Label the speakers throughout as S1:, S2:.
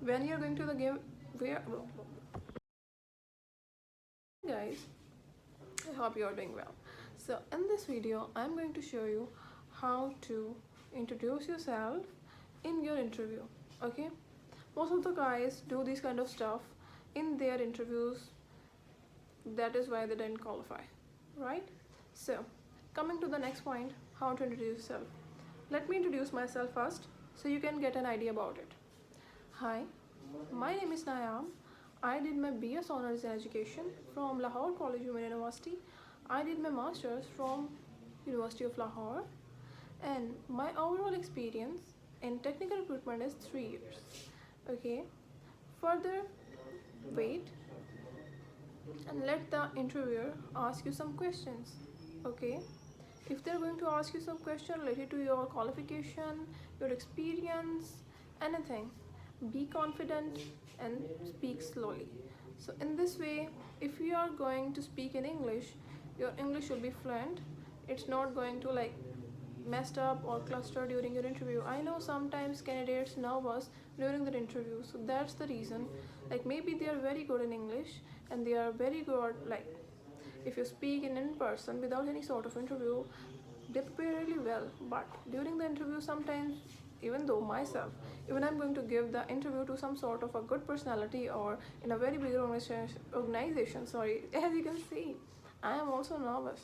S1: when you're going to the game where guys, I hope you're doing well. So in this video I'm going to show you how to introduce yourself in your interview. Okay, most of the guys do this kind of stuff in their interviews, that is why they didn't qualify, right? So coming to the next point, how to introduce yourself. Let me introduce myself first so you can get an idea about it. Hi, my name is Nayam. I did my BS Honors in Education from Lahore College Women University. I did my Masters from University of Lahore, and my overall experience in technical recruitment is 3 years. Okay, further wait and let the interviewer ask you some questions. Okay, if they're going to ask you some question related to your qualification, your experience, anything, be confident and speak slowly. So in this way, if you are going to speak in English, your English should be fluent. It's not going to like messed up or cluster during your interview. I know sometimes candidates nervous during their interview, so that's the reason. Like maybe they are very good in English and they are very good, like if you speak in person without any sort of interview, they prepare really well. But during the interview, sometimes, even though myself, even I'm going to give the interview to some sort of a good personality or in a very big organization, sorry, as you can see, I am also nervous.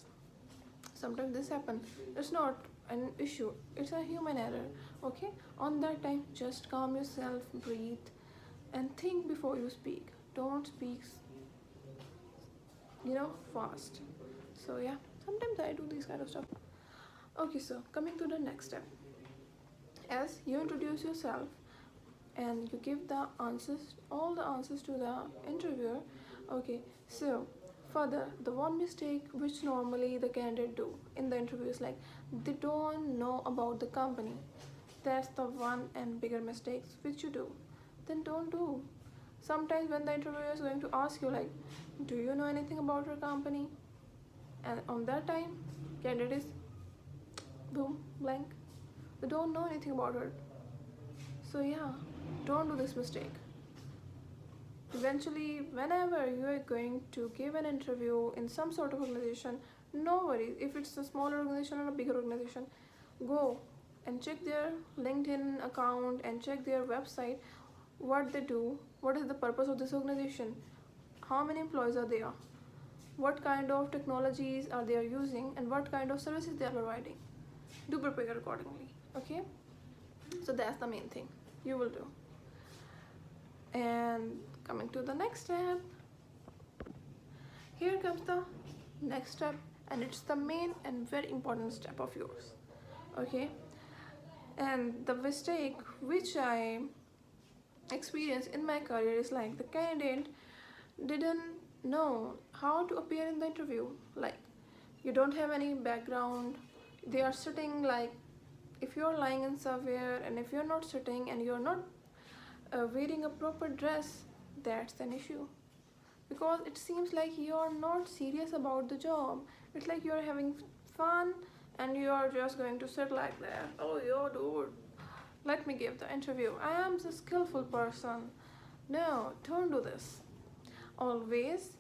S1: Sometimes this happens. It's not an issue, it's a human error. Okay, on that time just calm yourself, breathe and think before you speak. Don't speak fast. So yeah, sometimes I do this kind of stuff. Okay, so coming to the next step, as you introduce yourself and you give the answers, all the answers to the interviewer. Okay, so further, the one mistake which normally the candidate do in the interview is like they don't know about the company. That's the one and bigger mistakes which you do, then don't do. Sometimes when the interviewer is going to ask you like, do you know anything about your company, and on that time candidate is boom blank, they don't know anything about it. So yeah, don't do this mistake. Eventually, whenever you are going to give an interview in some sort of organization, no worries if it's a smaller organization or a bigger organization, go and check their LinkedIn account and check their website, what they do, what is the purpose of this organization, how many employees are there, what kind of technologies are they using, and what kind of services they are providing. Do prepare accordingly. Okay, so that's the main thing you will do. And coming to the next step, here comes the next step, and it's the main and very important step of yours. Okay, and the mistake which I experienced in my career is like the candidate didn't know how to appear in the interview. Like you don't have any background, they are sitting like, if you're lying in somewhere and if you're not sitting and you're not wearing a proper dress, that's an issue, because it seems like you're not serious about the job. It's like you're having fun and you're just going to sit like that. Oh yo dude, let me give the interview, I am the skillful person. No, don't do this. Always,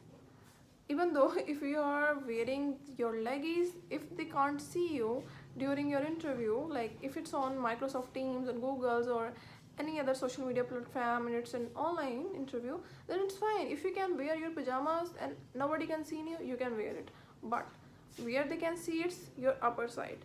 S1: even though if you are wearing your leggies, if they can't see you during your interview, like if it's on Microsoft Teams and Google's or any other social media platform and it's an online interview, then it's fine. If you can wear your pajamas and nobody can see you, you can wear it. But where they can see, it's your upper side.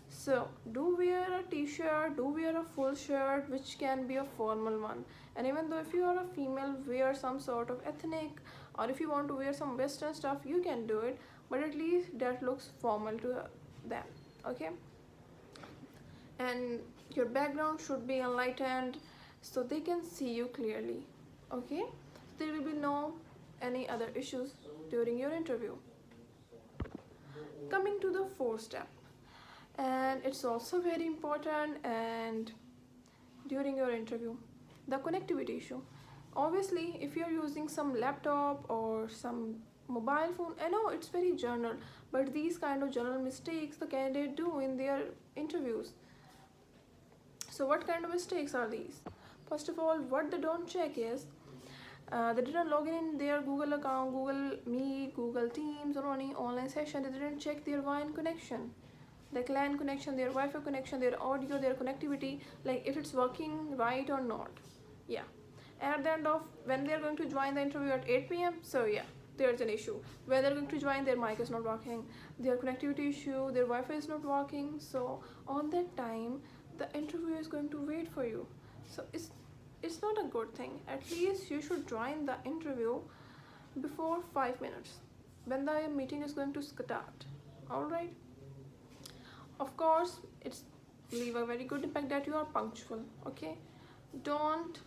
S1: So do wear a t-shirt, do wear a full shirt which can be a formal one. And even though if you are a female, wear some sort of ethnic, or if you want to wear some western stuff, you can do it, but at least that looks formal to them. Okay, and your background should be enlightened so they can see you clearly. Okay, there will be no any other issues during your interview. Coming to the fourth step, and it's also very important, and during your interview, the connectivity issue. Obviously if you're using some laptop or some mobile phone, I know it's very general, but these kind of general mistakes the candidate do in their interviews. So what kind of mistakes are these? First of all, what they don't check is they didn't log in their Google account, Google Meet, Google Teams, or any online session. They didn't check their WAN connection, the LAN connection, their Wi-Fi connection, their audio, their connectivity, like if it's working right or not. Yeah. At the end of when they're going to join the interview at 8 p.m. So yeah, there's an issue. When they're going to join, their mic is not working, their connectivity issue, their Wi-Fi is not working. So on that time, the interviewer is going to wait for you. So it's not a good thing. At least you should join the interview before 5 minutes when the meeting is going to start. All right. Of course, it's leave a very good impact that you are punctual. Okay, don't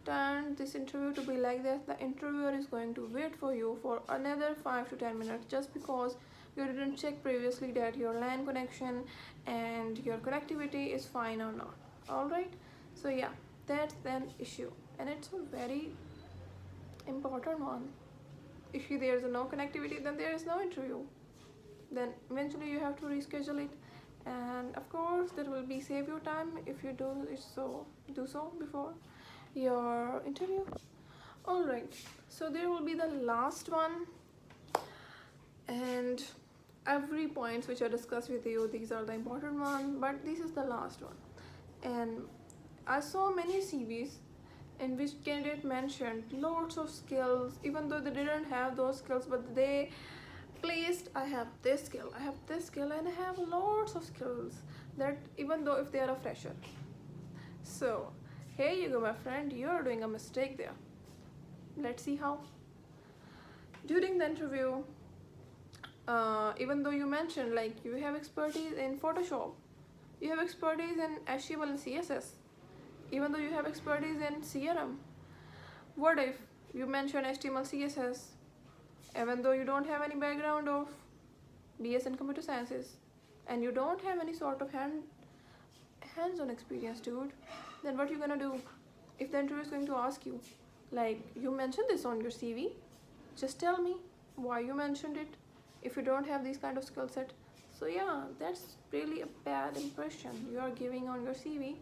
S1: turn this interview to be like this. The interviewer is going to wait for you for another 5 to 10 minutes just because you didn't check previously that your LAN connection and your connectivity is fine or not. All right. So yeah, that's an issue, and it's a very important one. If there is no connectivity, then there is no interview. Then eventually you have to reschedule it, and of course that will be save your time if you do so before your interview. All right. So there will be the last one, and every points which I discussed with you, these are the important one, but this is the last one. And I saw many CVs in which candidate mentioned lots of skills, even though they didn't have those skills, but they placed I have this skill, I have this skill, and I have lots of skills, that even though if they are a fresher. So here you go, my friend, you are doing a mistake there. Let's see how. During the interview, even though you mentioned like you have expertise in Photoshop, you have expertise in HTML and CSS, even though you have expertise in CRM, what if you mention HTML, CSS, even though you don't have any background of BS in computer sciences, and you don't have any sort of hands-on experience, dude? Then what you gonna do if the interviewer is going to ask you, like, you mentioned this on your CV, just tell me why you mentioned it if you don't have this kind of skill set. So yeah, that's really a bad impression you are giving on your CV.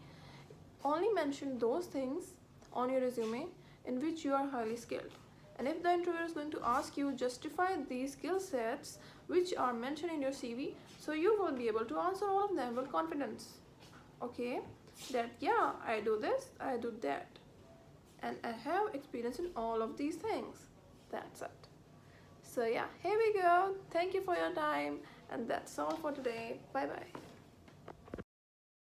S1: Only mention those things on your resume in which you are highly skilled. And if the interviewer is going to ask you, justify these skill sets which are mentioned in your CV, so you will be able to answer all of them with confidence. Okay, that yeah, I do this, I do that, and I have experience in all of these things. That's it. So yeah, here we go. Thank you for your time, and that's all for today. Bye bye.